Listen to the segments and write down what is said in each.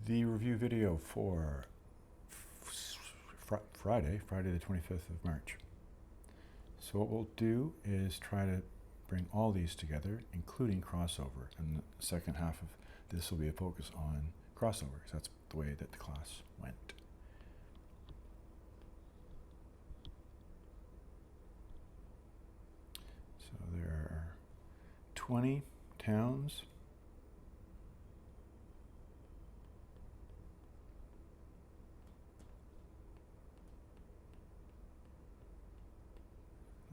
the review video for Friday the 25th of March. So what we'll do is try to bring all these together, including crossover, and the second half of this will be a focus on crossover, because that's the way that the class went. So there are 20 towns.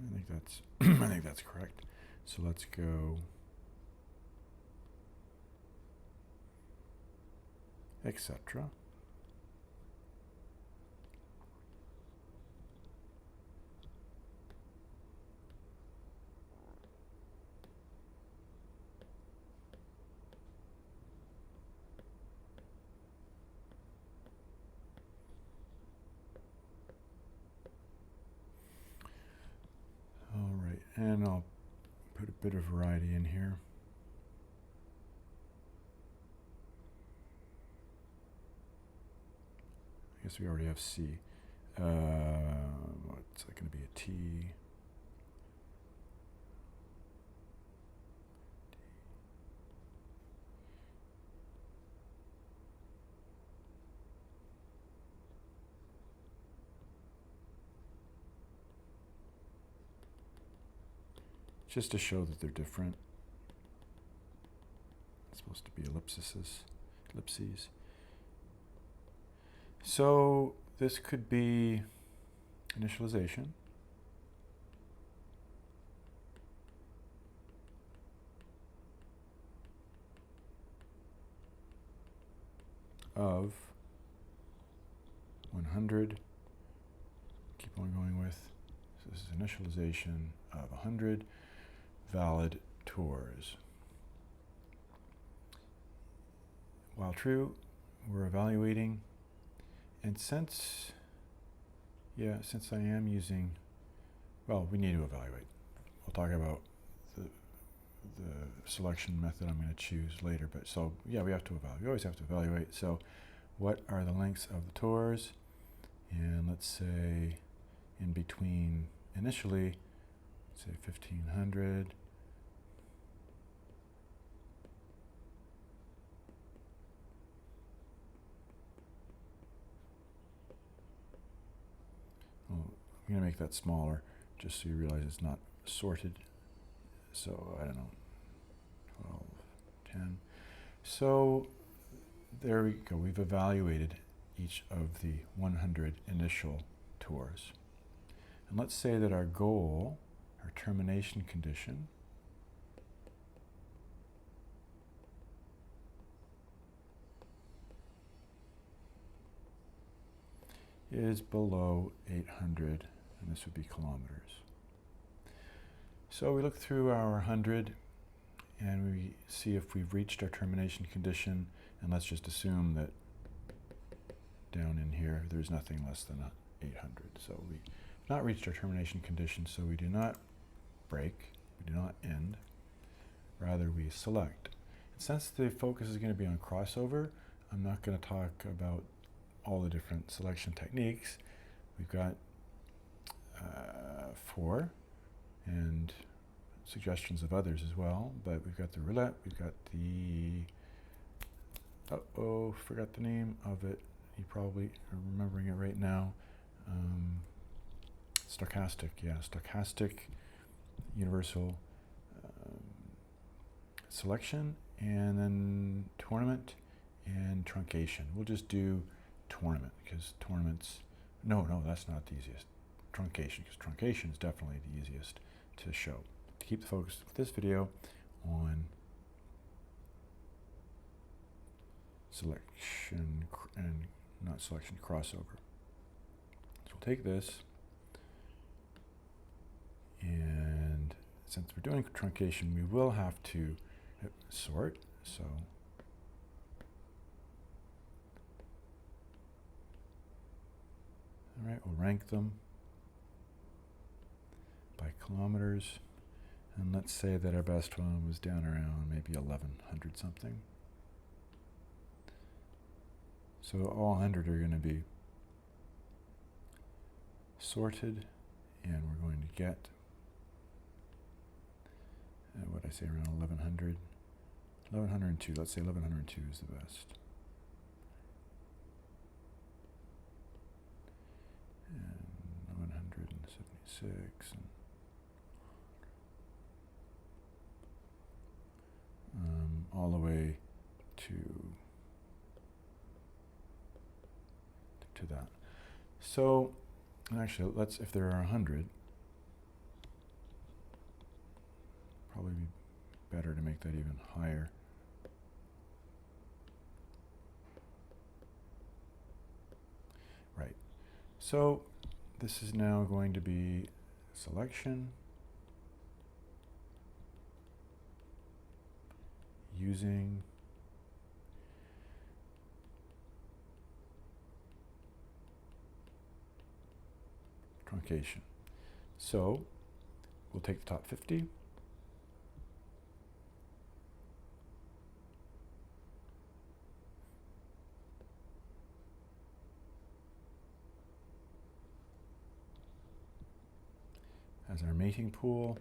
I think that's I think that's correct. So let's go etc. All right, and I'll put a bit of variety in here. I guess we already have C. What's that going to be, a T? Just to show that they're different. It's supposed to be ellipses. So this could be initialization. Of 100. Keep on going with. So this is initialization of 100 valid tours. While true, we're evaluating, and since I am using, well, we need to evaluate. We'll talk about the selection method I'm going to choose later, but so yeah, we have to evaluate. We always have to evaluate. So what are the lengths of the tours? And let's say in between initially, say 1500. Well, I'm going to make that smaller just so you realize it's not sorted. So I don't know, 12, 10. So there we go. We've evaluated each of the 100 initial tours. And let's say that our goal, our termination condition, is below 800, and this would be kilometers. So we look through our 100 and we see if we've reached our termination condition, and let's just assume that down in here there's nothing less than 800. So we've not reached our termination condition, so we do not break, we do not end, rather we select. And since the focus is going to be on crossover, I'm not going to talk about all the different selection techniques. We've got 4 and suggestions of others as well, but we've got the roulette, we've got the, forgot the name of it. You probably are remembering it right now. Stochastic, stochastic universal selection, and then tournament and truncation. We'll just do tournament because tournaments, no, that's not the easiest. Truncation, because truncation is definitely the easiest to show. To keep the focus of this video on selection and not selection, crossover. So we'll take this, and since we're doing truncation, we will have to sort. So all right, we'll rank them by kilometers, and let's say that our best one was down around maybe 1100 something. So all 100 are going to be sorted, and we're going to get, what I say, around 1100. 1102, let's say 1102 is the best. And 1176, and all the way to that. So, actually, let's, if there are 100, probably be better to make that even higher. Right. So this is now going to be selection using truncation. So we'll take the top 50. As our mating pool.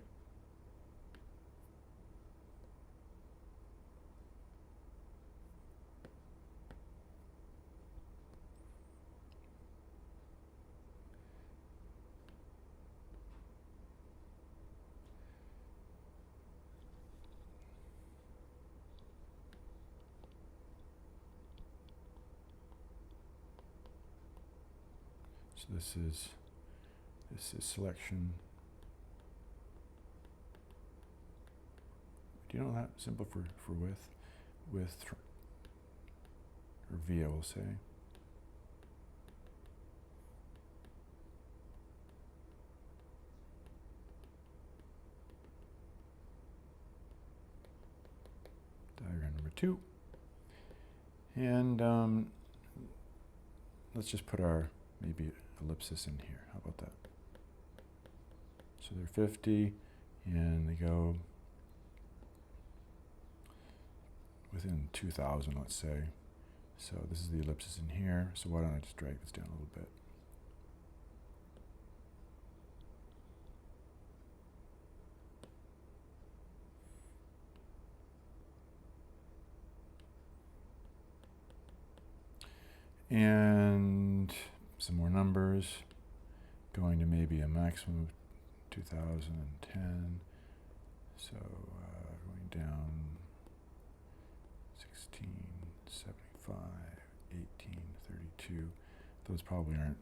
So this is selection. Do you know that symbol for width or via, we'll say. Diagram number 2. And let's just put our maybe ellipsis in here. How about that? So they're 50 and they go within 2000, let's say. So this is the ellipsis in here. So why don't I just drag this down a little bit? And some more numbers, going to maybe a maximum of 2010. So going down 16, 75, 18, 32. Those probably aren't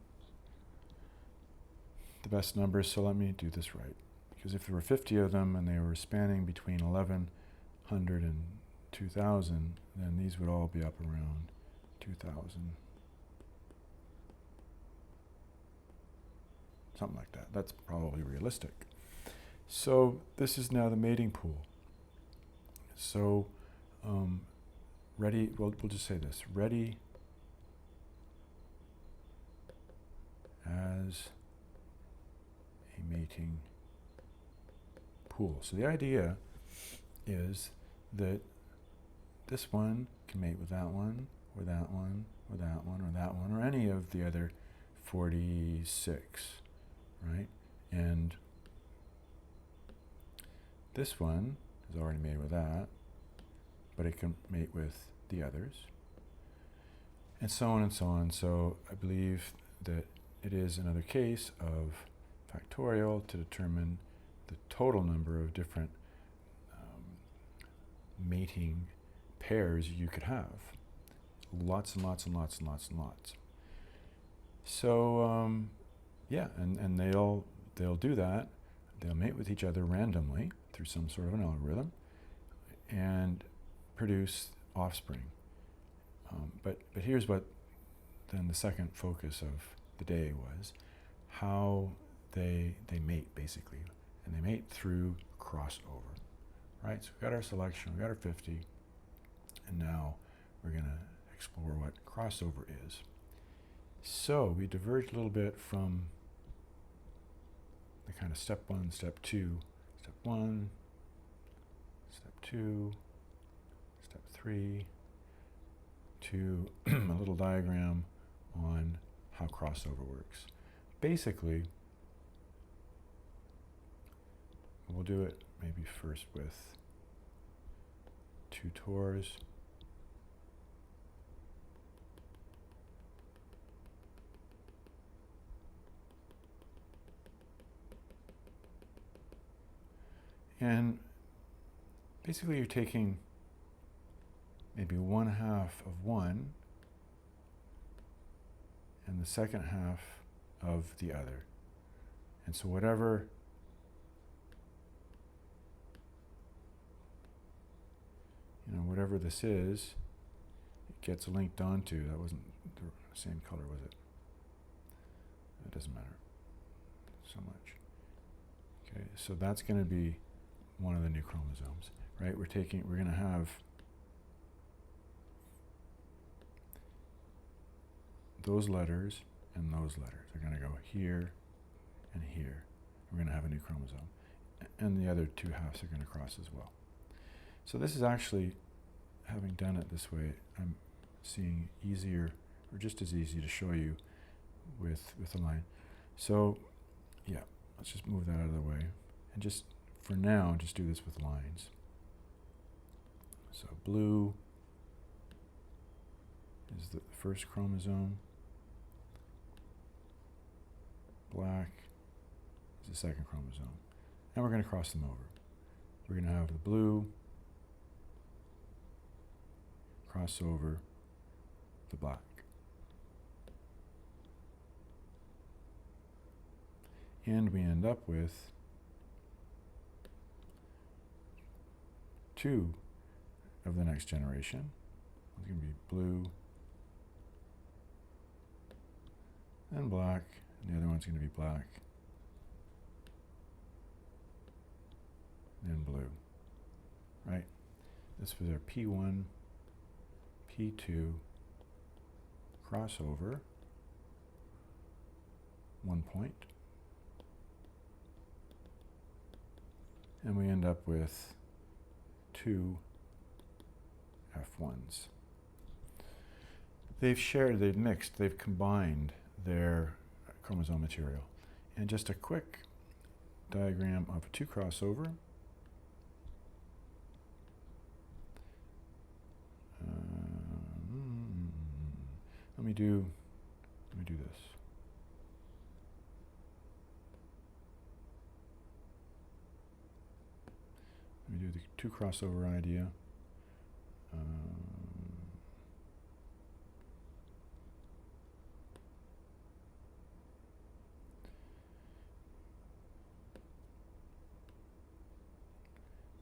the best numbers, so let me do this right. Because if there were 50 of them and they were spanning between 1100 and 2000, then these would all be up around 2000. Something like that. That's probably realistic. So this is now the mating pool. So ready, we'll just say this, ready as a mating pool. So the idea is that this one can mate with that one, or that one, or that one, or that one, or any of the other 46, right? And this one is already made with that, but it can mate with the others, and so on and so on. So I believe that it is another case of factorial to determine the total number of different mating pairs you could have. Lots and lots and lots and lots and lots. So yeah, and they'll do that. They'll mate with each other randomly through some sort of an algorithm and produce offspring. But here's what then the second focus of the day was, how they mate basically, and they mate through crossover, right? So we got our selection, we got our 50, and now we're going to explore what crossover is. So we diverged a little bit from the kind of step 1, step 2, step 1, step 2, step 3, to a little diagram on how crossover works. Basically, we'll do it maybe first with 2 tors. And basically you're taking maybe 1/2 of one and the second half of the other. And so whatever whatever this is, it gets linked onto. That wasn't the same color, was it? It doesn't matter so much. Okay, so that's going to be one of the new chromosomes, right? We're going to have those letters and those letters. They're going to go here and here. We're going to have a new chromosome. And the other 2 halves are going to cross as well. So this is actually, having done it this way, I'm seeing easier, or just as easy to show you with a line. So yeah, let's just move that out of the way. And just, for now, just do this with lines. So blue is the first chromosome. Black is the second chromosome. And we're going to cross them over. We're going to have the blue cross over the black. And we end up with 2 of the next generation. It's going to be blue and black, and the other one's going to be black and blue, right? This was our P1, P2 crossover, 1 point. And we end up with 2 F1s. They've mixed, they've combined their chromosome material. And just a quick diagram of a 2 crossover. Let me do this. Let me do the 2 crossover idea.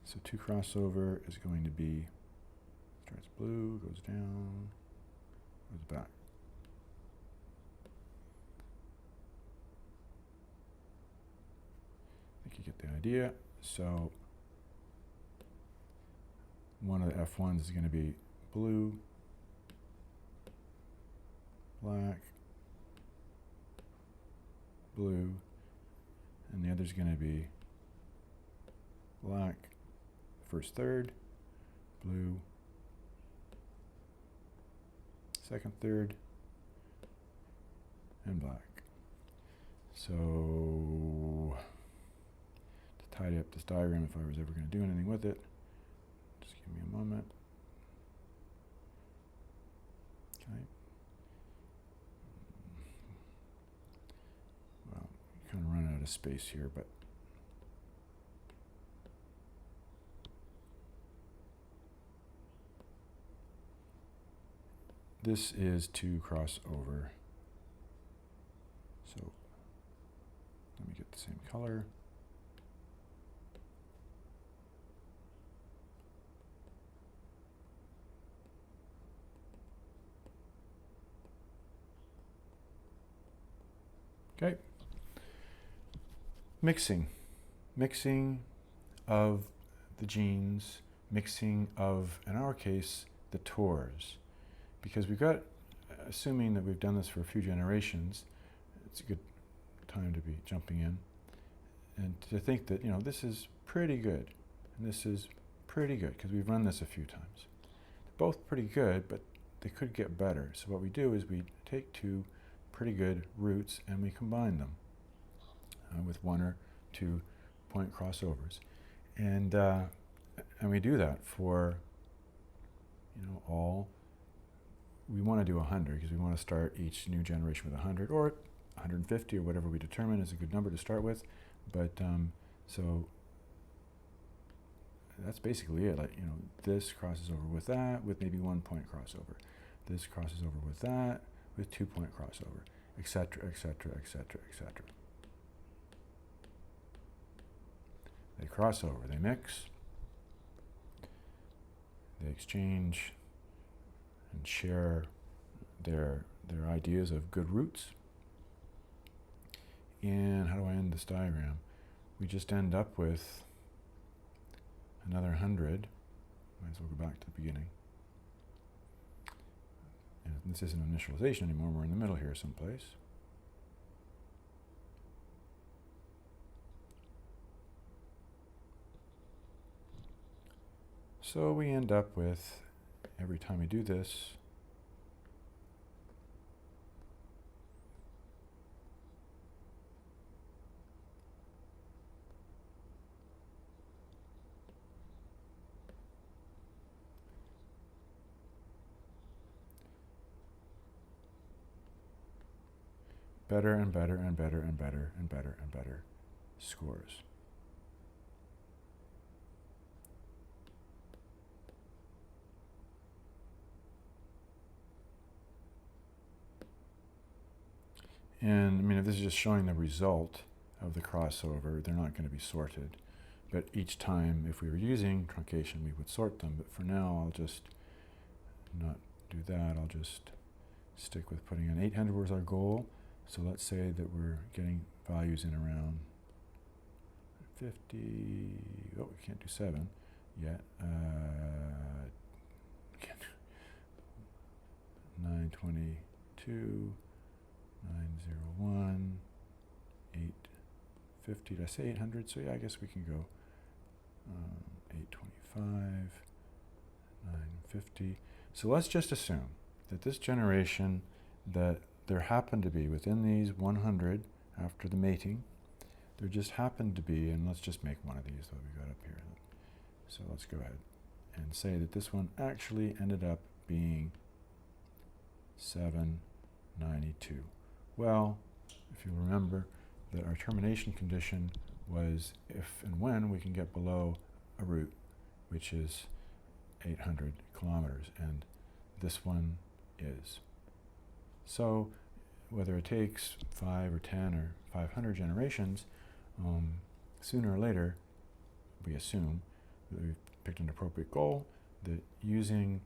So 2 crossover is going to be, starts blue, goes down, goes back. I think you get the idea. So one of the F1s is going to be blue, black, blue, and the other is going to be black, first third, blue, second third, and black. So to tidy up this diagram, if I was ever going to do anything with it, just give me a moment. Okay. Well, kind of running out of space here, but this is to cross over. So let me get the same color. Okay. Mixing of the genes, mixing of, in our case, the tors. Because we've got, assuming that we've done this for a few generations, it's a good time to be jumping in and to think that, this is pretty good and this is pretty good because we've run this a few times. They're both pretty good, but they could get better. So what we do is we take two pretty good roots and we combine them with 1 or 2 point crossovers. And we do that for, we want to do 100 because we want to start each new generation with 100 or 150 or whatever we determine is a good number to start with. But so that's basically it. This crosses over with that with maybe 1 point crossover. This crosses over with that with 2 point crossover, etc., etc., etc., etc. They cross over, they mix, they exchange and share their ideas of good roots. And how do I end this diagram? We just end up with another 100. Might as well go back to the beginning. And this isn't initialization anymore, we're in the middle here someplace. So we end up with, every time we do this, better and better and better and better and better and better scores. And if this is just showing the result of the crossover, they're not going to be sorted. But each time, if we were using truncation, we would sort them. But for now, I'll just not do that. I'll just stick with putting in 800 was our goal. So let's say that we're getting values in around 50. Oh, we can't do 7 yet. 922. 901, 850. Did I say 800? So yeah, I guess we can go 825, 950. So let's just assume that this generation, that there happened to be within these 100 after the mating, there just happened to be, and let's just make one of these that we got up here. So let's go ahead and say that this one actually ended up being 792. Well, if you remember that our termination condition was if and when we can get below a root, which is 800 kilometers, and this one is. So whether it takes 5 or 10 or 500 generations, sooner or later, we assume that we've picked an appropriate goal, that using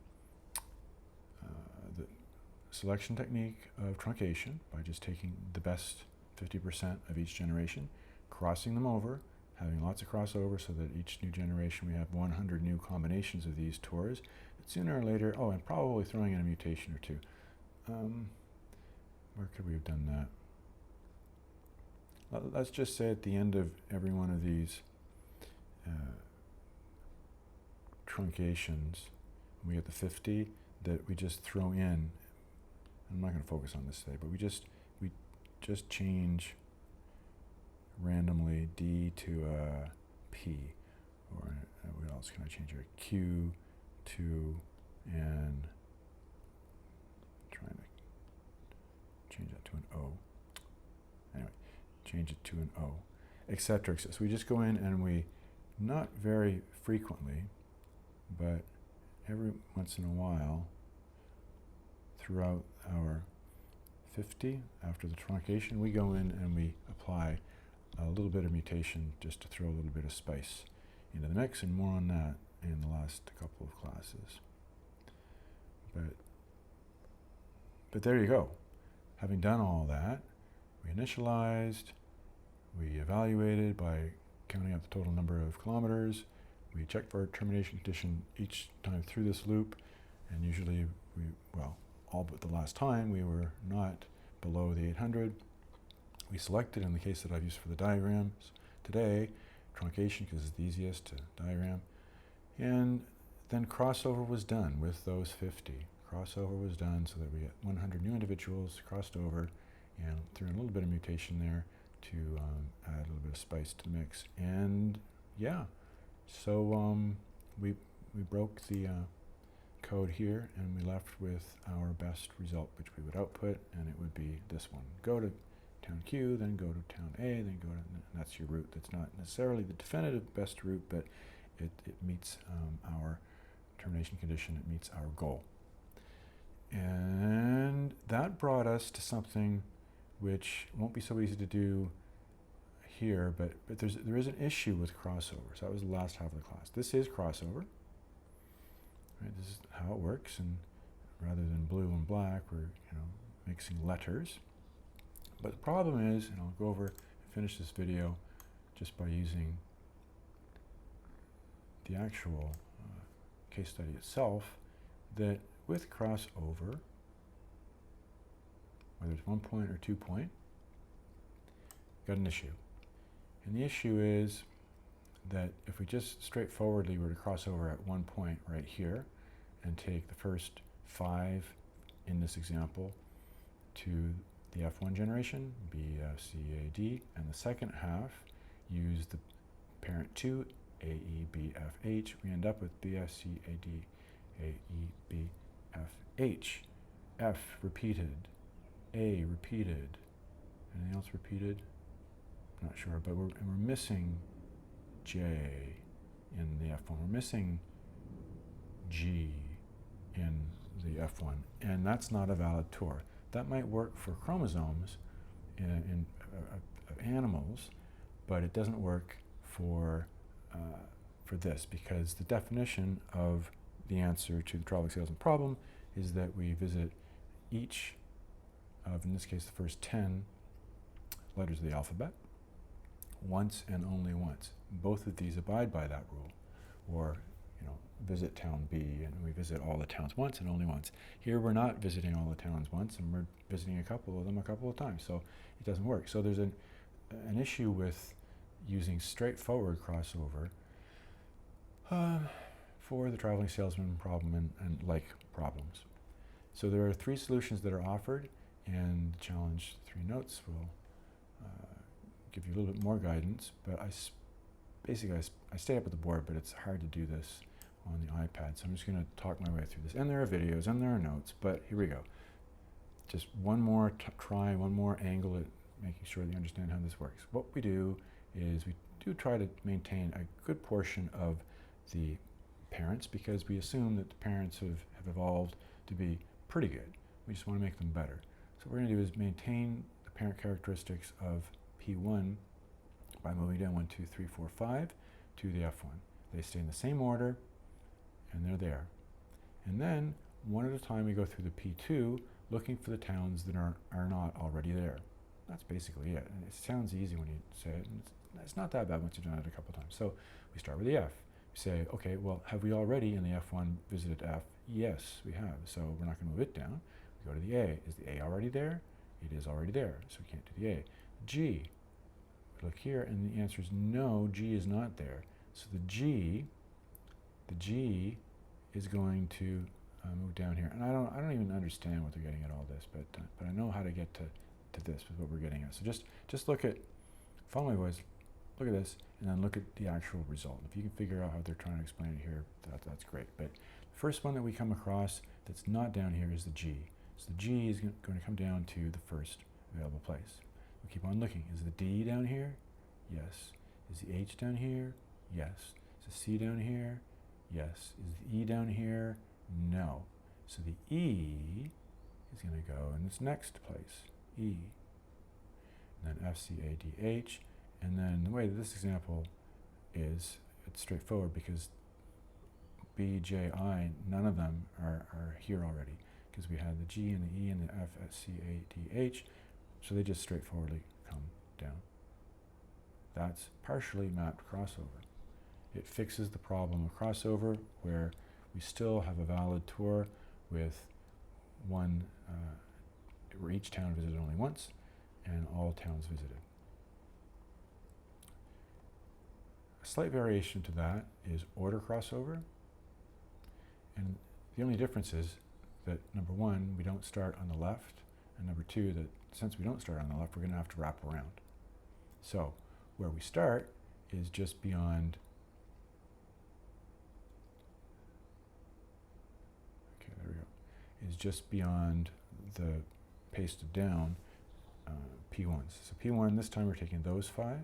the selection technique of truncation by just taking the best 50% of each generation, crossing them over, having lots of crossover so that each new generation we have 100 new combinations of these tours, that sooner or later, and probably throwing in a mutation or two. Where could we have done that? Let's just say at the end of every one of these truncations, we get the 50, that we just throw in, I'm not going to focus on this today, but we just change randomly D to a P, or what else can I change here? Q to N, trying to change that to an O. Anyway, change it to an O, etc. So we just go in and we, not very frequently, but every once in a while, throughout our 50, after the truncation, we go in and we apply a little bit of mutation just to throw a little bit of spice into the mix, and more on that in the last couple of classes. But there you go. Having done all that, we initialized, we evaluated by counting up the total number of kilometers, we checked for our termination condition each time through this loop, and usually all but the last time, we were not below the 800. We selected, in the case that I've used for the diagrams today, truncation because it's the easiest to diagram. And then crossover was done with those 50. crossover was done so that we get 100 new individuals crossed over, and threw in a little bit of mutation there to add a little bit of spice to the mix. And yeah, so we broke the code here, and we left with our best result, which we would output, and it would be this one. Go to town Q, then go to town A, then go to, and that's your route. That's not necessarily the definitive best route, but it meets our termination condition, it meets our goal. And that brought us to something which won't be so easy to do here, but there is an issue with crossover. So that was the last half of the class. This is crossover. Right, this is how it works, and rather than blue and black, we're mixing letters. But the problem is, and I'll go over and finish this video just by using the actual case study itself, that with crossover, whether it's 1 point or 2 point, got an issue. And the issue is that if we just straightforwardly were to cross over at 1 point right here and take the first 5 in this example to the F1 generation, B, F, C, A, D, and the second half use the parent 2, A, E, B, F, H, we end up with B, F, C, A, D, A, E, B, F, H. F repeated, A repeated, anything else repeated? Not sure, but we're missing J in the F1. We're missing G in the F1, and that's not a valid tour. That might work for chromosomes of animals, but it doesn't work for this, because the definition of the answer to the traveling salesman problem is that we visit each of, in this case, the first 10 letters of the alphabet once and only once. Both of these abide by that rule. Or, visit town B, and we visit all the towns once and only once. Here we're not visiting all the towns once, and we're visiting a couple of them a couple of times, so it doesn't work. So there's an issue with using straightforward crossover for the traveling salesman problem and like problems. So there are 3 solutions that are offered, and the challenge 3 notes will give you a little bit more guidance, but basically I stay up at the board, but it's hard to do this on the iPad, so I'm just going to talk my way through this. And there are videos, and there are notes, but here we go. Just one more try, one more angle at making sure that you understand how this works. What we do is we do try to maintain a good portion of the parents, because we assume that the parents have evolved to be pretty good. We just want to make them better. So what we're going to do is maintain the parent characteristics of P1 by moving down 1, 2, 3, 4, 5 to the F1. They stay in the same order, and they're there. And then, one at a time, we go through the P2, looking for the towns that are not already there. That's basically it. And it sounds easy when you say it, and it's not that bad once you've done it a couple times. So we start with the F. We say, okay, well, have we already in the F1 visited F? Yes, we have. So we're not going to move it down. We go to the A. Is the A already there? It is already there, so we can't do the A. G. We look here, and the answer is no, G is not there. So the G is going to move down here. And I don't even understand what they're getting at all this, but I know how to get to this with what we're getting at. So just look at, follow my voice, look at this, and then look at the actual result. If you can figure out how they're trying to explain it here, that's great. But the first one that we come across that's not down here is the G. So the G is going to come down to the first available place. We keep on looking. Is the D down here? Yes. Is the H down here? Yes. Is the C down here? Yes. Is the E down here? No. So the E is going to go in this next place, E. And then F, C, A, D, H. And then the way that this example is, it's straightforward because B, J, I, none of them are here already, because we had the G and the E and the F, S, C, A, D, H. So they just straightforwardly come down. That's partially mapped crossover. It fixes the problem of crossover where we still have a valid tour with one, where each town visited only once and all towns visited. A slight variation to that is order crossover. And the only difference is that, number one, we don't start on the left, and number two, that since we don't start on the left, we're going to have to wrap around. So where we start is just beyond, okay, there we go, is just beyond the pasted down P1s. So P1, this time we're taking those 5,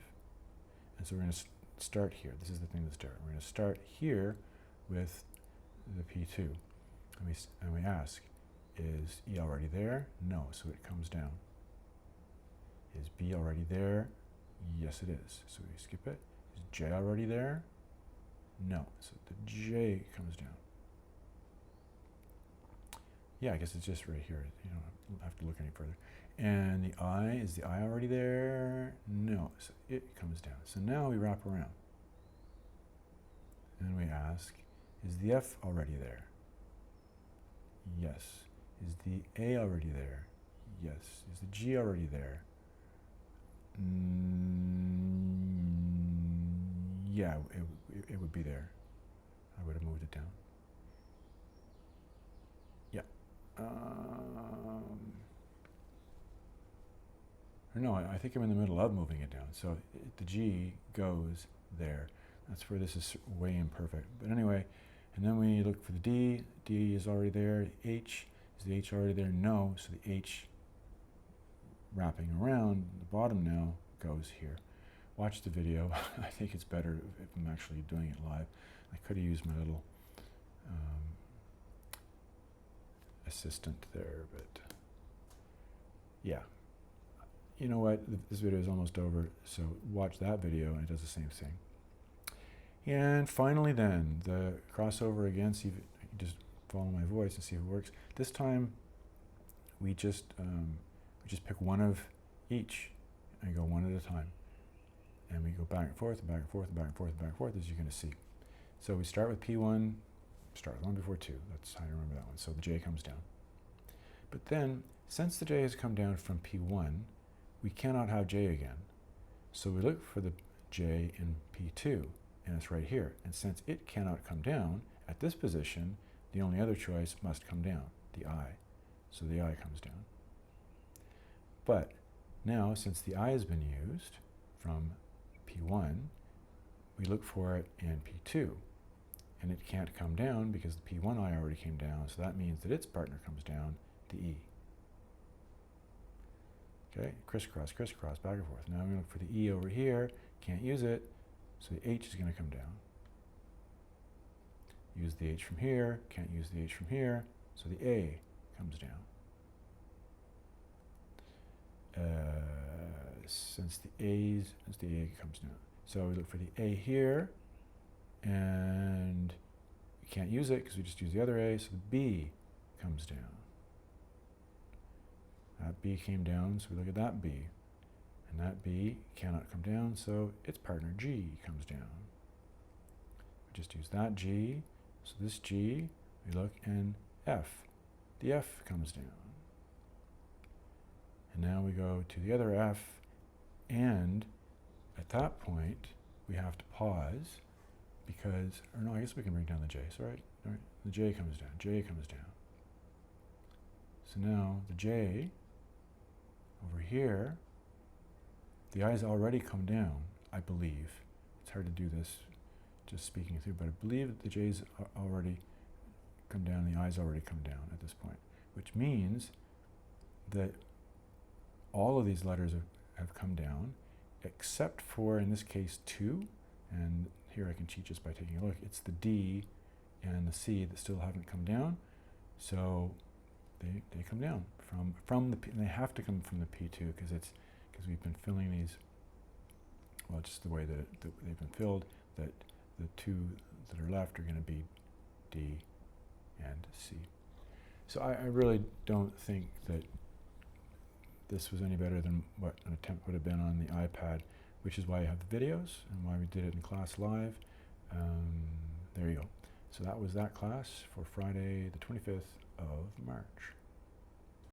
and so we're going to start here. This is the thing to start. We're going to start here with the P2, and we ask, is E already there? No, so it comes down. Is B already there? Yes, it is. So we skip it. Is J already there? No, so the J comes down. Yeah, I guess it's just right here. You don't have to look any further. And the I, is the I already there? No, so it comes down. So now we wrap around. And we ask, is the F already there? Yes. Is the A already there? Yes. Is the G already there? Yeah, it would be there. I would have moved it down. Yeah. No, I think I'm in the middle of moving it down. So the G goes there. That's where this is way imperfect. But anyway, and then we look for the D. D is already there. H, is the H already there? No, so the H wrapping around the bottom now goes here. Watch the video. I think it's better if I'm actually doing it live. I could have used my little assistant there, but yeah. You know what? This video is almost over, so watch that video and it does the same thing. And finally then, the crossover again, see if it, you just follow my voice and see if it works. This time, we just pick one of each and go one at a time. And we go back and forth, and back and forth, and back and forth, and back and forth, as you're going to see. So we start with P1, start with 1 before 2. That's how you remember that one. So the J comes down. But then, since the J has come down from P1, we cannot have J again. So we look for the J in P2, and it's right here. And since it cannot come down, at this position, the only other choice must come down, the I. So the I comes down. But now, since the I has been used from P1, we look for it in P2. And it can't come down because the P1 I already came down, so that means that its partner comes down, the E. Okay, crisscross, crisscross, back and forth. Now I'm going to look for the E over here, can't use it, so the H is going to come down. Use the H from here, can't use the H from here, so the A comes down. Since the A comes down. So we look for the A here, and we can't use it because we just use the other A, so the B comes down. That B came down, so we look at that B. And that B cannot come down, so its partner G comes down. We just use that G, so this G, we look, and F. The F comes down. And now we go to the other F, and at that point, we have to pause because, or no, I guess we can bring down the J, so right, the J comes down, J comes down. So now the J, over here, the I's already come down, I believe. It's hard to do this just speaking through, but I believe that the J's already come down, the I's already come down at this point, which means that all of these letters have come down, except for, in this case, 2, and here I can cheat just by taking a look. It's the D and the C that still haven't come down, so they come down from the P, and they have to come from the P2 because we've been filling these, well, just the way that they've been filled, that the 2 that are left are going to be D and C. So I really don't think that this was any better than what an attempt would have been on the iPad, which is why I have the videos and why we did it in class live. There you go. So that was that class for Friday the 25th of March.